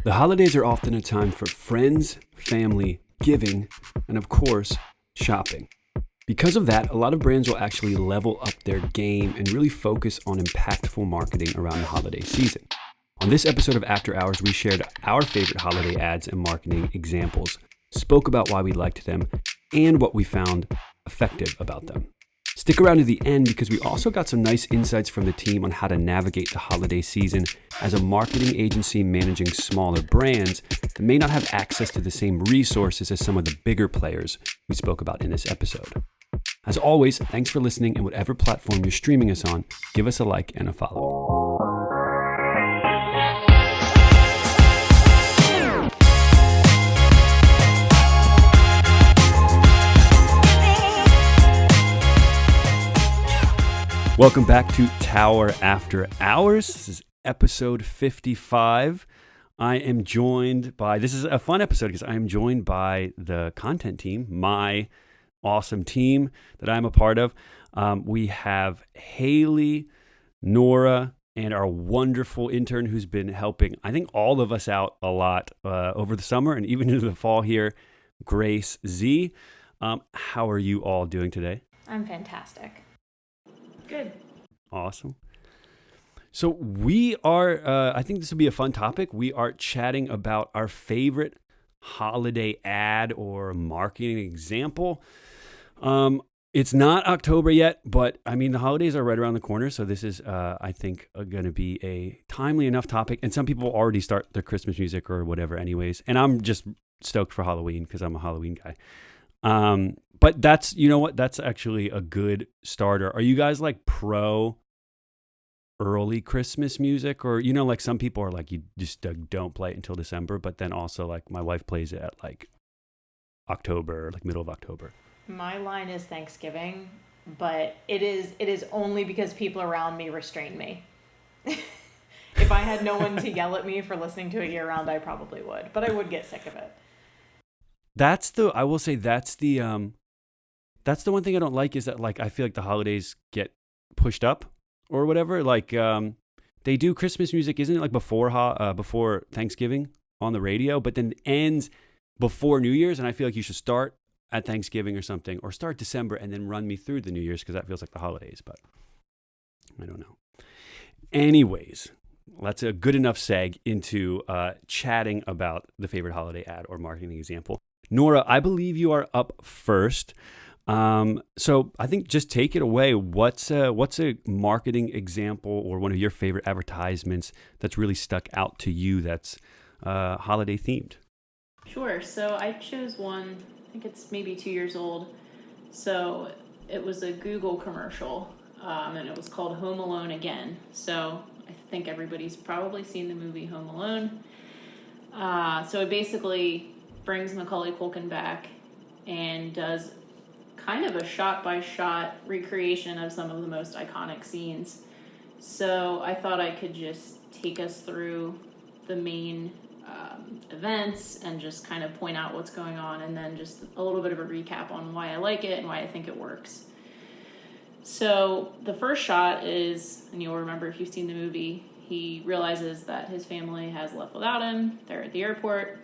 The holidays are often a time for friends, family, giving, and of course, shopping. Because of that, a lot of brands will actually level up their game and really focus on impactful marketing around the holiday season. On this episode of After Hours, we shared our favorite holiday ads and marketing examples, spoke about why we liked them, and what we found effective about them. Stick around to the end because we also got some nice insights from the team on how to navigate the holiday season as a marketing agency managing smaller brands that may not have access to the same resources as some of the bigger players we spoke about in this episode. As always, thanks for listening, and whatever platform you're streaming us on, give us a like and a follow. Welcome back to Tower After Hours. This is episode 55. I am joined by, this is a fun episode because I am joined by the content team, my awesome team that I'm a part of. We have Haley, Nora, and our wonderful intern who's been helping, I think, all of us out a lot over the summer and even into the fall here, Grace Z. How are you all doing today? I'm fantastic. Good. Awesome. So we are, I think this will be a fun topic. We are chatting about our favorite holiday ad or marketing example. It's not October yet, but I mean, the holidays are right around the corner. So this is, I think, going to be a timely enough topic. And some people already start their Christmas music or whatever anyways. And I'm just stoked for Halloween because I'm a Halloween guy. But that's, you know what, that's actually a good starter. Are you guys like pro early Christmas music? Or, you know, like some people are like, you just don't play it until December, but then also like my wife plays it at like October, like middle of October. My line is Thanksgiving, but it is only because people around me restrain me. If I had no one to yell at me for listening to it year round, I probably would, but I would get sick of it. I will say that's the one thing I don't like is that like I feel like the holidays get pushed up or whatever. Like they do Christmas music, isn't it like before Thanksgiving on the radio, but then ends before New Year's, and I feel like you should start at Thanksgiving or something, or start December and then run me through the New Year's because that feels like the holidays, but I don't know. Anyways, that's a good enough seg into chatting about the favorite holiday ad or marketing example. Nora, I believe you are up first. So I think just take it away. What's a marketing example or one of your favorite advertisements that's really stuck out to you that's holiday themed? Sure. So I chose one, I think it's maybe 2 years old. So it was a Google commercial, and it was called Home Alone Again. So I think everybody's probably seen the movie Home Alone. So it basically brings Macaulay Culkin back and does kind of a shot-by-shot recreation of some of the most iconic scenes. So I thought I could just take us through the main events and just kind of point out what's going on, and then just a little bit of a recap on why I like it and why I think it works. So the first shot is, and you'll remember if you've seen the movie, he realizes that his family has left without him. They're at the airport.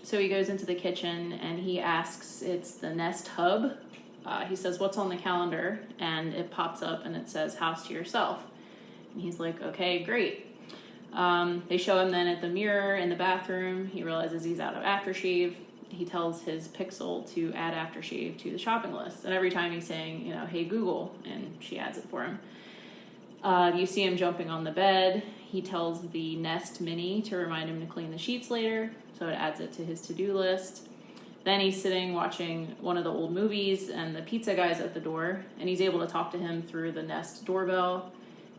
So he goes into the kitchen and he asks, it's the Nest Hub. He says, what's on the calendar? And it pops up and it says, house to yourself. And he's like, okay, great. They show him then at the mirror in the bathroom. He realizes he's out of aftershave. He tells his Pixel to add aftershave to the shopping list. And every time he's saying, you know, hey, Google, and she adds it for him. You see him jumping on the bed. He tells the Nest Mini to remind him to clean the sheets later. So it adds it to his to-do list. Then he's sitting watching one of the old movies, and the pizza guy's at the door, and he's able to talk to him through the Nest doorbell.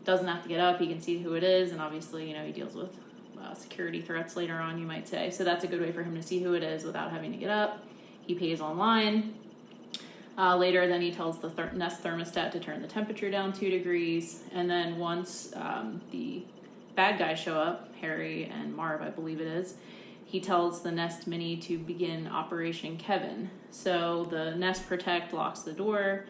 Doesn't have to get up. He can see who it is, and obviously, you know, he deals with security threats later on, you might say. So that's a good way for him to see who it is without having to get up. He pays online. Later, then he tells the Nest thermostat to turn the temperature down 2 degrees. And then once the bad guys show up, Harry and Marv, I believe it is, he tells the Nest Mini to begin Operation Kevin. So the Nest Protect locks the door.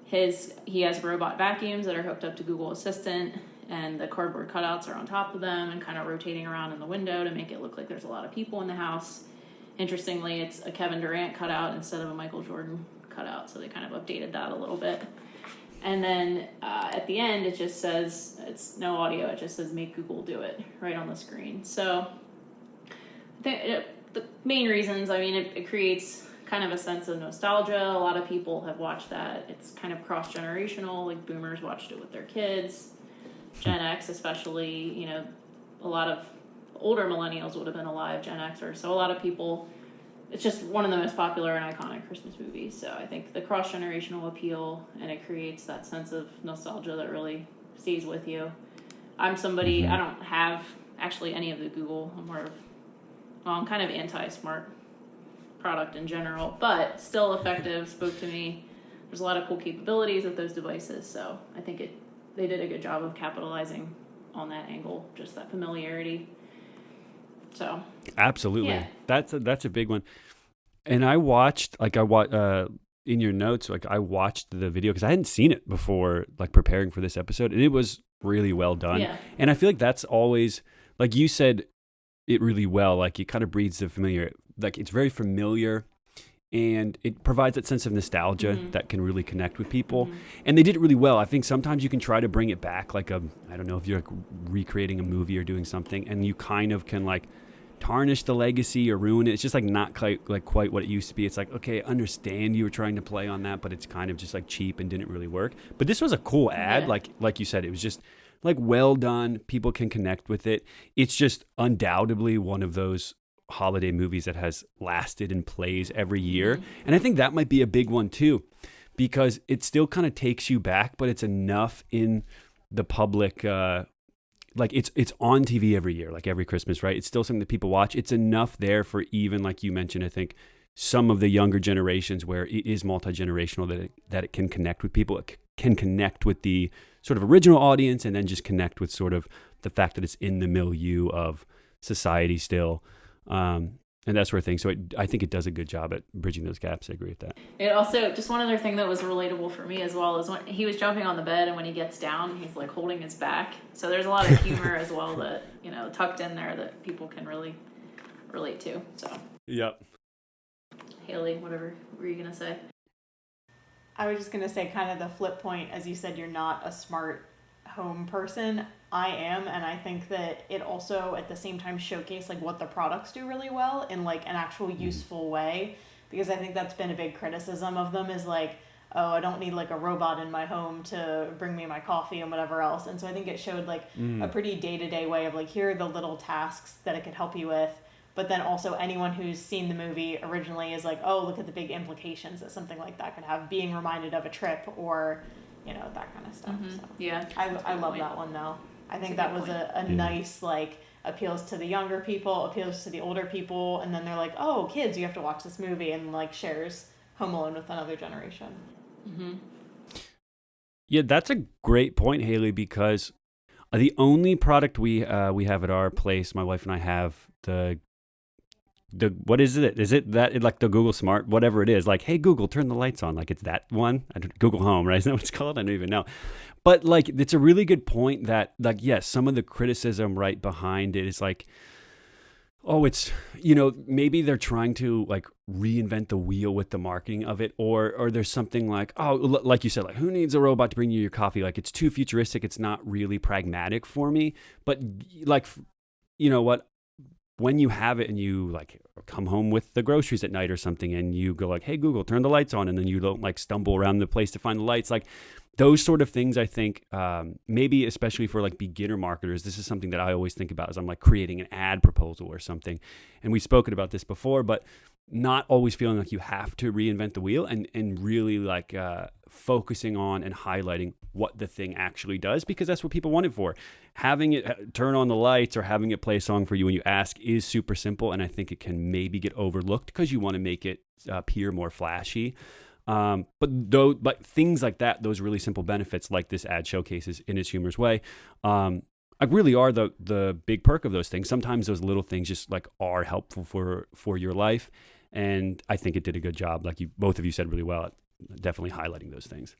He has robot vacuums that are hooked up to Google Assistant. and the cardboard cutouts are on top of them and kind of rotating around in the window to make it look like there's a lot of people in the house. Interestingly, it's a Kevin Durant cutout instead of a Michael Jordan cutout, so they kind of updated that a little bit. And then at the end, it just says, it's no audio, it just says, make Google do it, right on the screen. So the main reasons, I mean, it creates kind of a sense of nostalgia. A lot of people have watched that. It's kind of cross-generational, like boomers watched it with their kids. Gen X especially, you know, a lot of older millennials would have been alive, Gen Xers. So a lot of people, it's just one of the most popular and iconic Christmas movies. So I think the cross-generational appeal, and it creates that sense of nostalgia that really stays with you. I'm somebody, I don't have actually any of the Google. I'm kind of anti-smart product in general, but still effective, spoke to me. There's a lot of cool capabilities with those devices, so I think they did a good job of capitalizing on that angle, just that familiarity. So absolutely, yeah. That's a big one. And I watched in your notes, like I watched the video because I hadn't seen it before, like preparing for this episode, and it was really well done. Yeah. And I feel like that's always, like you said it really well, like it kind of breeds the familiar, like it's very familiar, and it provides that sense of nostalgia that can really connect with people. And they did it really well. I think sometimes you can try to bring it back, like I don't know, if you're like recreating a movie or doing something, and you kind of can like tarnish the legacy or ruin it. It's just like not quite what it used to be. It's like, okay, I understand you were trying to play on that, but it's kind of just like cheap and didn't really work. But this was a cool ad. Yeah. Like you said, it was just like well done. People can connect with it. It's just undoubtedly one of those holiday movies that has lasted and plays every year. And I think that might be a big one too, because it still kind of takes you back, but it's enough in the public, like it's on TV every year, like every Christmas, right? It's still something that people watch. It's enough there for, even like you mentioned, I think some of the younger generations where it is multi-generational, that it can connect with people. It can connect with the sort of original audience, and then just connect with sort of the fact that it's in the milieu of society still. And that sort of thing. So I think it does a good job at bridging those gaps. I agree with that. It also, just one other thing that was relatable for me as well is when he was jumping on the bed, and when he gets down, he's like holding his back. So there's a lot of humor as well that, you know, tucked in there that people can really relate to. So Yep. Haley, whatever were you going to say? I was just going to say kind of the flip point, as you said, you're not a smart home person. I am, and I think that it also at the same time showcased like what the products do really well in like an actual useful way, because I think that's been a big criticism of them, is like, oh, I don't need like a robot in my home to bring me my coffee and whatever else. And so I think it showed like a pretty day-to-day way of like, here are the little tasks that it could help you with. But then also anyone who's seen the movie originally is like, oh, look at the big implications that something like that could have, being reminded of a trip or, you know, that kind of stuff. So Yeah. I love that one though. I think that was a nice, like, appeals to the younger people, appeals to the older people, and then they're like, oh, kids, you have to watch this movie, and like shares Home Alone with another generation. Yeah, that's a great point, Haley, because the only product we have at our place, my wife and I have the what is it? Is it that, like the Google Smart, whatever it is, like, hey, Google, turn the lights on. Like it's that one, Google Home, right? Isn't that what it's called? I don't even know. But like, it's a really good point that like, yes, some of the criticism right behind it is like, oh, it's, you know, maybe they're trying to like reinvent the wheel with the marketing of it, or there's something like, oh, like you said, like who needs a robot to bring you your coffee? Like it's too futuristic. It's not really pragmatic for me. But like, you know what? When you have it and you like come home with the groceries at night or something, and you go like, hey, Google, turn the lights on, and then you don't like stumble around the place to find the lights, like those sort of things, I think maybe especially for like beginner marketers, this is something that I always think about as I'm like creating an ad proposal or something. And we've spoken about this before, but not always feeling like you have to reinvent the wheel, and really like focusing on and highlighting what the thing actually does, because that's what people want it for. Having it turn on the lights or having it play a song for you when you ask is super simple, and I think it can maybe get overlooked because you want to make it appear more flashy. But things like that, those really simple benefits, like this ad showcases in its humorous way, really are the big perk of those things. Sometimes those little things just like are helpful for your life, and I think it did a good job, like you both of you said really well, at definitely highlighting those things.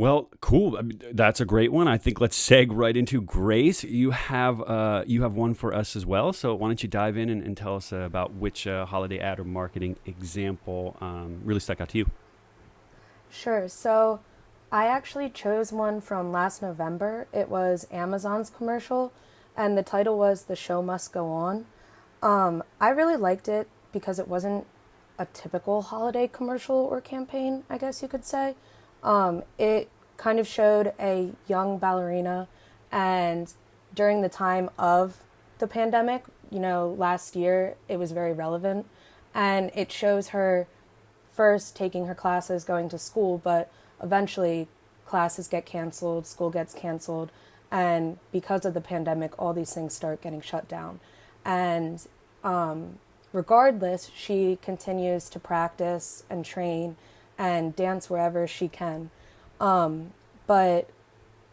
Well, cool. I mean, that's a great one. I think let's seg right into Grace. You have one for us as well. So why don't you dive in and tell us about which holiday ad or marketing example really stuck out to you? Sure. So I actually chose one from last November. It was Amazon's commercial, and the title was "The Show Must Go On." I really liked it because it wasn't a typical holiday commercial or campaign, I guess you could say. It kind of showed a young ballerina, and during the time of the pandemic, last year, it was very relevant. And it shows her first taking her classes, going to school, but eventually classes get canceled, school gets canceled, and because of the pandemic, all these things start getting shut down. And regardless, she continues to practice and train and dance wherever she can. But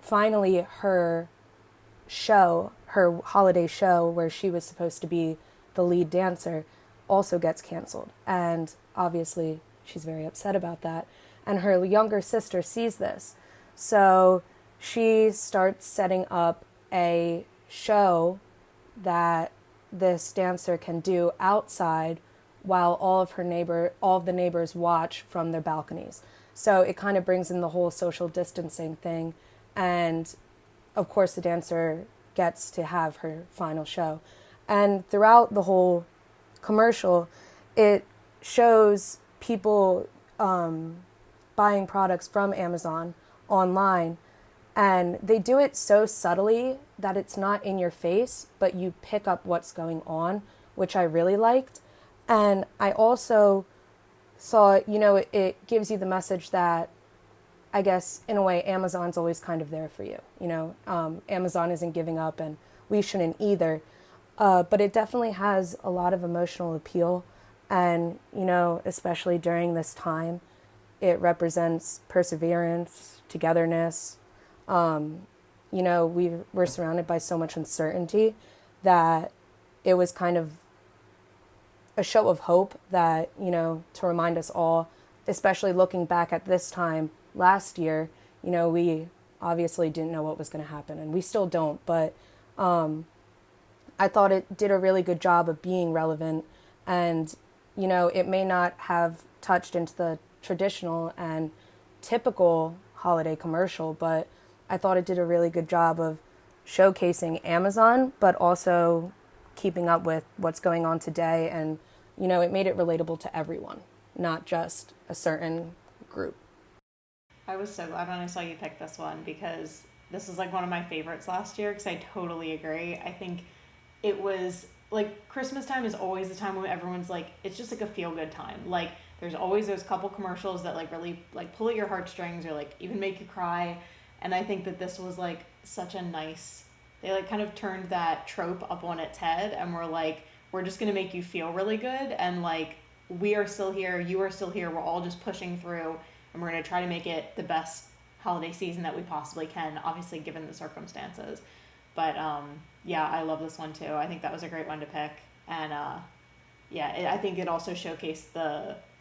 finally, her holiday show, where she was supposed to be the lead dancer, also gets canceled. And obviously, she's very upset about that. And her younger sister sees this. So she starts setting up a show that this dancer can do outside while all of the neighbors watch from their balconies. So it kind of brings in the whole social distancing thing. And of course, the dancer gets to have her final show. And throughout the whole commercial, it shows people buying products from Amazon online. And they do it so subtly that it's not in your face, but you pick up what's going on, which I really liked. And I also thought, it gives you the message that, I guess, in a way, Amazon's always kind of there for you. Amazon isn't giving up, and we shouldn't either. But it definitely has a lot of emotional appeal. And, especially during this time, it represents perseverance, togetherness. We're surrounded by so much uncertainty that it was kind of a show of hope that, to remind us all, especially looking back at this time last year, we obviously didn't know what was going to happen, and we still don't, but I thought it did a really good job of being relevant. And, it may not have touched into the traditional and typical holiday commercial, but I thought it did a really good job of showcasing Amazon, but also keeping up with what's going on today. And, it made it relatable to everyone, not just a certain group. I was so glad when I saw you pick this one because this was like one of my favorites last year because I totally agree. I think it was like Christmas time is always the time when everyone's like, it's just like a feel good time. Like there's always those couple commercials that like really like pull at your heartstrings or like even make you cry. And I think that this was like such a nice, they like kind of turned that trope up on its head and we're like, we're just going to make you feel really good. And like, we are still here. You are still here. We're all just pushing through and we're going to try to make it the best holiday season that we possibly can, obviously given the circumstances. But yeah, I love this one too. I think that was a great one to pick. And I think it also showcased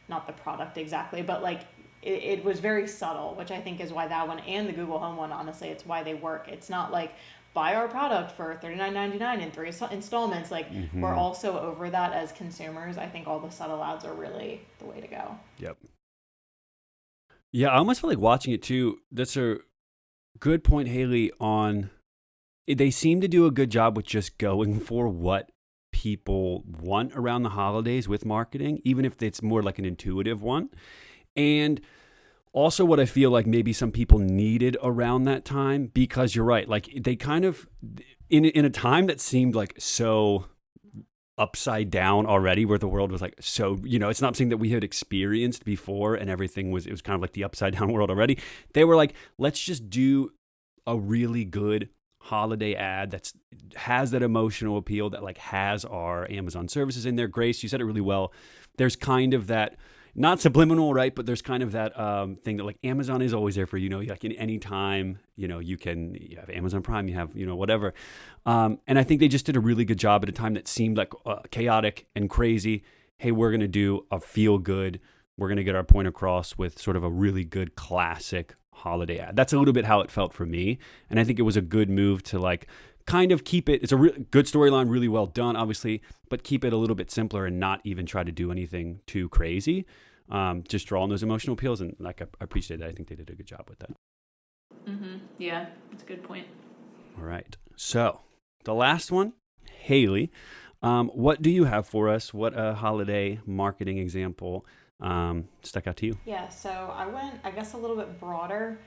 not the product exactly, but like it was very subtle, which I think is why that one and the Google Home one, honestly, it's why they work. It's not like buy our product for $39.99 in 3 installments. Like we're also over that as consumers. I think all the subtle ads are really the way to go. Yep. Yeah, I almost feel like watching it too. That's a good point, Haley, on they seem to do a good job with just going for what people want around the holidays with marketing, even if it's more like an intuitive one. And also what I feel like maybe some people needed around that time, because you're right, like they kind of, in a time that seemed like so upside down already, where the world was like so, it's not something that we had experienced before and it was kind of like the upside down world already. They were like, let's just do a really good holiday ad that has that emotional appeal, that like has our Amazon services in there. Grace, you said it really well. There's kind of that, not subliminal, right? But there's kind of that thing that like Amazon is always there for, like in any time, you have Amazon Prime, you have, whatever. And I think they just did a really good job at a time that seemed like chaotic and crazy. Hey, we're going to do a feel good. We're going to get our point across with sort of a really good classic holiday ad. That's a little bit how it felt for me. And I think it was a good move to like kind of keep it, it's a good storyline, really well done, obviously, but keep it a little bit simpler and not even try to do anything too crazy. Just draw on those emotional appeals. And like, I appreciate that. I think they did a good job with that. Yeah, that's a good point. All right. So the last one, Haley, what do you have for us? What a holiday marketing example stuck out to you? Yeah, so I went, I guess, a little bit broader,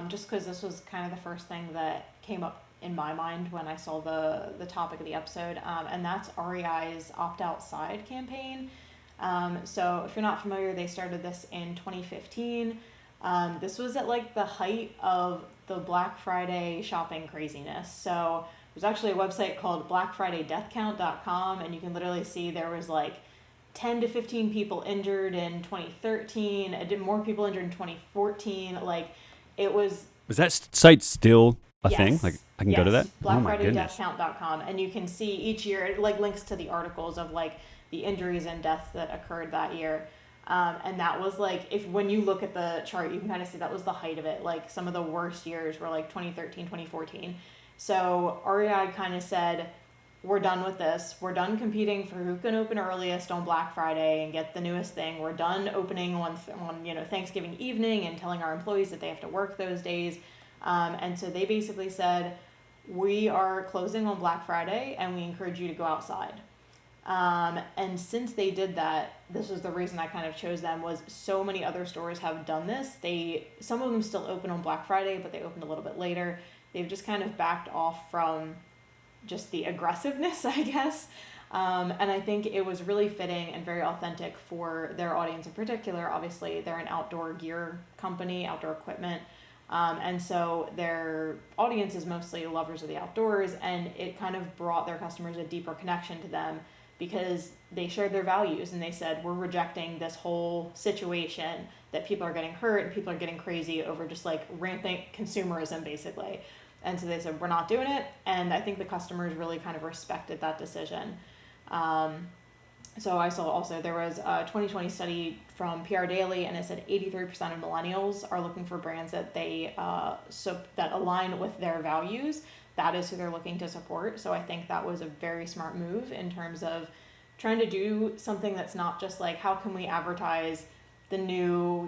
just because this was kind of the first thing that came up in my mind when I saw the topic of the episode, and that's REI's Opt Outside campaign. So if you're not familiar, they started this in 2015. This was at like the height of the Black Friday shopping craziness. So there's actually a website called blackfridaydeathcount.com, and you can literally see there was like 10 to 15 people injured in 2013, more people injured in 2014. Like, it was... Is that site still a Yes. thing? Like, I can go to that? Oh my goodness. blackfridaydeathcount.com, and you can see each year, it like links to the articles of like the injuries and deaths that occurred that year. And that was like, when you look at the chart, you can kind of see that was the height of it. Like, some of the worst years were like 2013, 2014. So REI kind of said, we're done with this. We're done competing for who can open earliest on Black Friday and get the newest thing. We're done opening on Thanksgiving evening and telling our employees that they have to work those days. And so they basically said, we are closing on Black Friday and we encourage you to go outside. And since they did that, this was the reason I kind of chose them, was so many other stores have done this. Some of them still open on Black Friday, but they opened a little bit later. They've just kind of backed off from just the aggressiveness, I guess. And I think it was really fitting and very authentic for their audience in particular. Obviously, they're an outdoor gear company, outdoor equipment. And so their audience is mostly lovers of the outdoors, and it kind of brought their customers a deeper connection to them because they shared their values, and they said, we're rejecting this whole situation that people are getting hurt and people are getting crazy over just like rampant consumerism, basically. And so they said, we're not doing it. And I think the customers really kind of respected that decision. So I saw also there was a 2020 study from PR Daily, and it said 83% of millennials are looking for brands that that align with their values. That is who they're looking to support. So I think that was a very smart move in terms of trying to do something that's not just like, how can we advertise the new,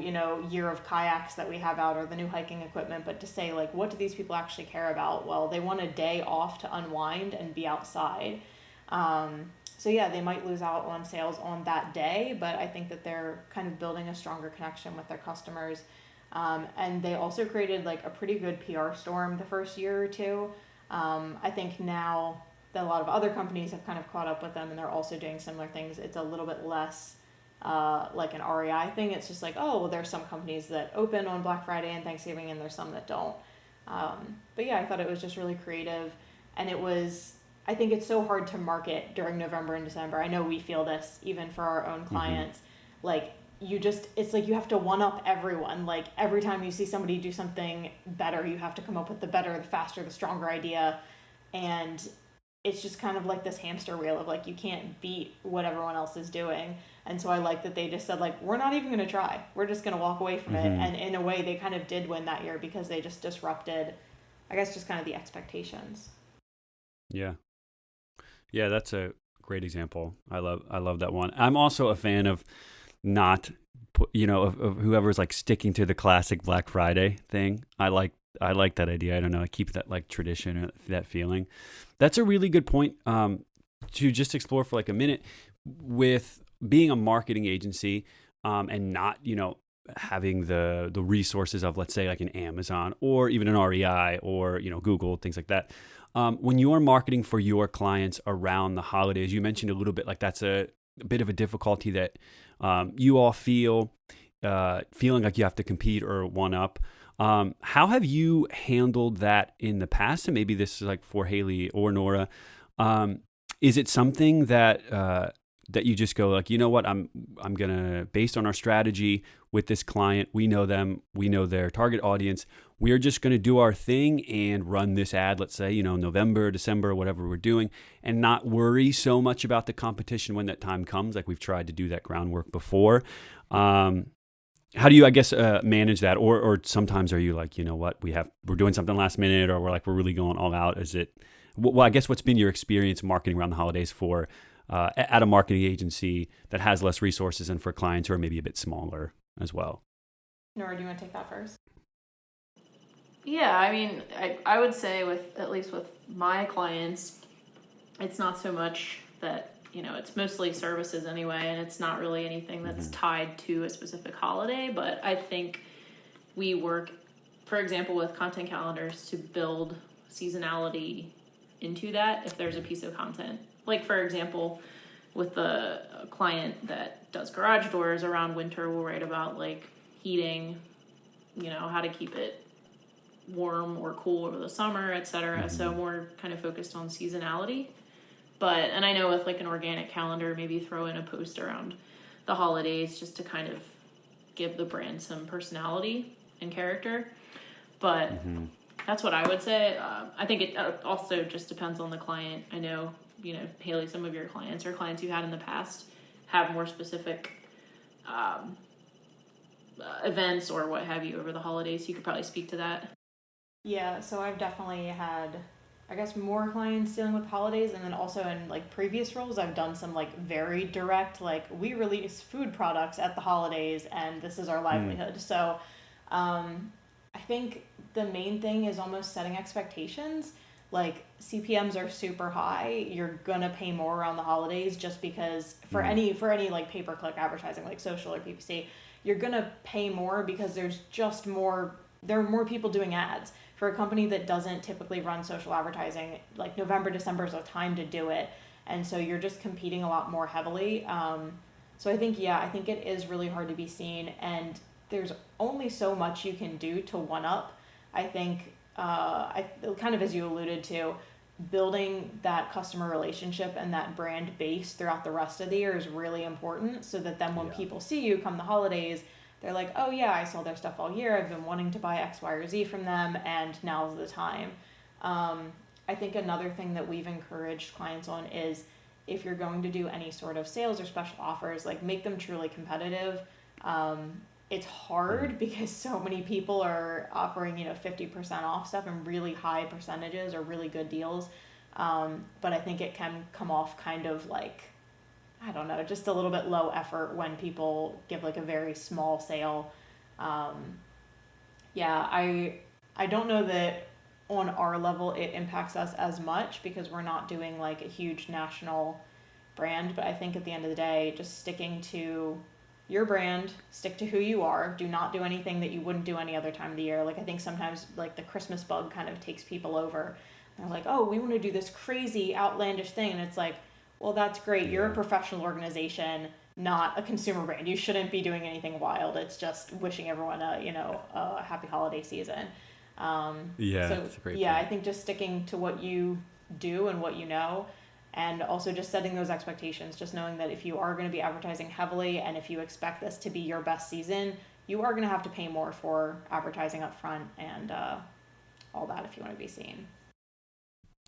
year of kayaks that we have out or the new hiking equipment, but to say like, what do these people actually care about? Well, they want a day off to unwind and be outside. So yeah, they might lose out on sales on that day, but I think that they're kind of building a stronger connection with their customers. And they also created like a pretty good PR storm the first year or two. I think now that a lot of other companies have kind of caught up with them and they're also doing similar things, it's a little bit less like an REI thing. It's just like, oh, well, there's some companies that open on Black Friday and Thanksgiving, and there's some that don't. But yeah, I thought it was just really creative, and I think it's so hard to market during November and December. I know we feel this even for our own clients. Mm-hmm. Like, it's like you have to one up everyone. Like, every time you see somebody do something better, you have to come up with the better, the faster, the stronger idea. And it's just kind of like this hamster wheel of like, you can't beat what everyone else is doing. And so I like that they just said like, we're not even going to try. We're just going to walk away from it. And in a way, they kind of did win that year because they just disrupted, I guess, just kind of the expectations. Yeah. Yeah, that's a great example. I love that one. I'm also a fan of not, of whoever's like sticking to the classic Black Friday thing. I like that idea. I don't know. I keep that like tradition or that feeling. That's a really good point to just explore for like a minute with being a marketing agency and not, having the resources of, let's say, like an Amazon or even an REI or, Google, things like that. When you are marketing for your clients around the holidays, you mentioned a little bit like that's a bit of a difficulty that you all feeling like you have to compete or one up. How have you handled that in the past? And maybe this is like for Haley or Nora. Is it something that you just go like, you know what, I'm gonna, based on our strategy with this client, we know them, we know their target audience, we're just gonna do our thing and run this ad, let's say, November, December, whatever we're doing, and not worry so much about the competition when that time comes, like we've tried to do that groundwork before. how do you, I guess, manage that? Or sometimes are you like, you know what, we're doing something last minute, or we're really going all out? Is it, well, I guess what's been your experience marketing around the holidays for at a marketing agency that has less resources and for clients who are maybe a bit smaller as well? Nora, do you want to take that first? Yeah, I mean, I would say at least with my clients, it's not so much that, it's mostly services anyway, and it's not really anything that's tied to a specific holiday, but I think we work, for example, with content calendars to build seasonality into that if there's a piece of content. Like, for example, with the client that does garage doors around winter, we'll write about like heating, how to keep it warm or cool over the summer, etc. So more kind of focused on seasonality. And I know with like an organic calendar, maybe throw in a post around the holidays just to kind of give the brand some personality and character. But that's what I would say. I think it also just depends on the client. I know, Haley, some of your clients or clients you had in the past have more specific events or what have you over the holidays. You could probably speak to that. Yeah, so I've definitely had, I guess, more clients dealing with holidays, and then also in like previous roles, I've done some like very direct, like we release food products at the holidays and this is our livelihood. So I think the main thing is almost setting expectations. Like CPMs are super high. You're gonna pay more around the holidays just because for any like pay-per-click advertising like social or PPC, you're gonna pay more because there are more people doing ads. For a company that doesn't typically run social advertising, like November, December is a time to do it. And so you're just competing a lot more heavily. So I think it is really hard to be seen. And there's only so much you can do to one up. I think, kind of as you alluded to, building that customer relationship and that brand base throughout the rest of the year is really important, so that then when people see you come the holidays, they're like, oh yeah, I saw their stuff all year. I've been wanting to buy X, Y, or Z from them, and now's the time. I think another thing that we've encouraged clients on is if you're going to do any sort of sales or special offers, like make them truly competitive. It's hard because so many people are offering, 50% off stuff and really high percentages or really good deals. But I think it can come off kind of like, I don't know, just a little bit low effort when people give like a very small sale. I don't know that on our level it impacts us as much because we're not doing like a huge national brand, but I think at the end of the day, just sticking to your brand, stick to who you are, do not do anything that you wouldn't do any other time of the year. Like I think sometimes like the Christmas bug kind of takes people over. They're like, oh, we want to do this crazy outlandish thing, and it's like, well, that's great. You're a professional organization, not a consumer brand. You shouldn't be doing anything wild. It's just wishing everyone a happy holiday season. That's a great point. I think just sticking to what you do and what you know, and also just setting those expectations, just knowing that if you are going to be advertising heavily and if you expect this to be your best season, you are going to have to pay more for advertising up front and all that if you want to be seen.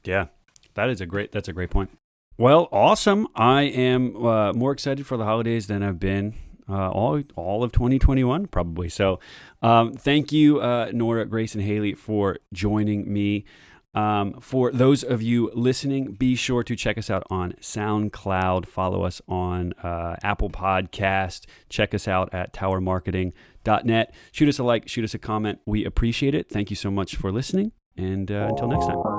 Yeah, that's a great point. Well, awesome. I am more excited for the holidays than I've been all of 2021, probably. So thank you, Nora, Grace, and Haley, for joining me. For those of you listening, be sure to check us out on SoundCloud. Follow us on Apple Podcast. Check us out at towermarketing.net. Shoot us a like, shoot us a comment. We appreciate it. Thank you so much for listening. And until next time.